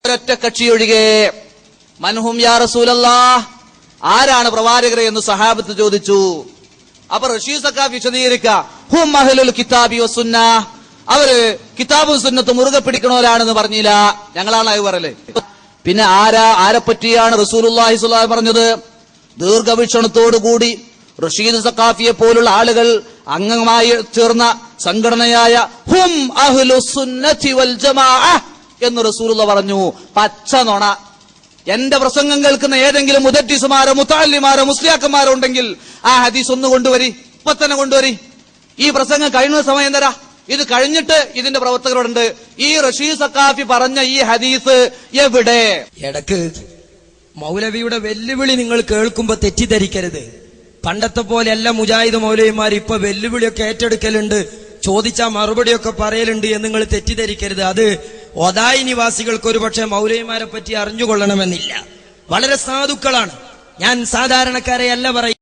ഒരൊറ്റ കക്ഷിയൊഴികെ. മൻഹും യാ റസൂലല്ലാഹ്, ആരാണ് പ്രവാചകരെ എന്ന് സഹാബത്ത് ചോദിച്ചു. അപ്പൊ റഷീദ് സഖാഫി വിശദീകരിക്കുക, ഹും അഹ്ലുൽ കിതാബി വസുന്ന, അവര് കിതാബും സുന്നത്തും മുറുകെ പിടിക്കണവരാണെന്ന് പറഞ്ഞില്ല, ഞങ്ങളാണ് അത് പറയല്. പിന്നെ ആരെ പറ്റിയാണ് റസൂലുള്ളാഹി സ്വല്ലല്ലാഹു അലൈഹി വസല്ലം പറഞ്ഞത്? ദീർഘവീക്ഷണത്തോടുകൂടി റഷീദ് സഖാഫിയെ പോലുള്ള ആളുകൾ അംഗമായി ചേർന്ന സംഘടനയായ ഹും അഹ്ലുസ് സുന്നത്തി വൽ ജമാഅ എന്ന് റസൂലുള്ള പറഞ്ഞു. പച്ച നുണ. എന്റെ പ്രസംഗം കേൾക്കുന്ന ഏതെങ്കിലും മുദദ്ദിസുമാരോ മുതഅല്ലിമാരോ മുസ്ലിയാക്കന്മാരോ ഉണ്ടെങ്കിൽ ആ ഹദീസ് ഒന്ന് കൊണ്ടുവരി, ഇപ്പൊ തന്നെ കൊണ്ടുവരി. ഈ പ്രസംഗം കഴിയുന്ന സമയം തരാ, ഇത് കഴിഞ്ഞിട്ട് ഇതിന്റെ പ്രവർത്തകരോടുണ്ട്, ഈ റഷീദ് സഖാഫി പറഞ്ഞ ഈ ഹദീസ് എവിടെ? ഇടക്ക് മൗലവിയുടെ വെല്ലുവിളി നിങ്ങൾ കേൾക്കുമ്പോ തെറ്റിദ്ധരിക്കരുത്. പണ്ടത്തെ പോലെയല്ല മുജാഹിദ് മൗലവിമാർ ഇപ്പൊ വെല്ലുവിളിയൊക്കെ ഏറ്റെടുക്കലുണ്ട്, ചോദിച്ചാൽ മറുപടിയൊക്കെ പറയലുണ്ട് എന്ന് നിങ്ങൾ തെറ്റിദ്ധരിക്കരുത്. അത് ഒതായി നിവാസികൾക്ക് ഒരുപക്ഷെ മൗലവിമാരെ പറ്റി അറിഞ്ഞുകൊള്ളണമെന്നില്ല. വളരെ സാധുക്കളാണ്. ഞാൻ സാധാരണക്കാരെ അല്ല പറയുന്നത്.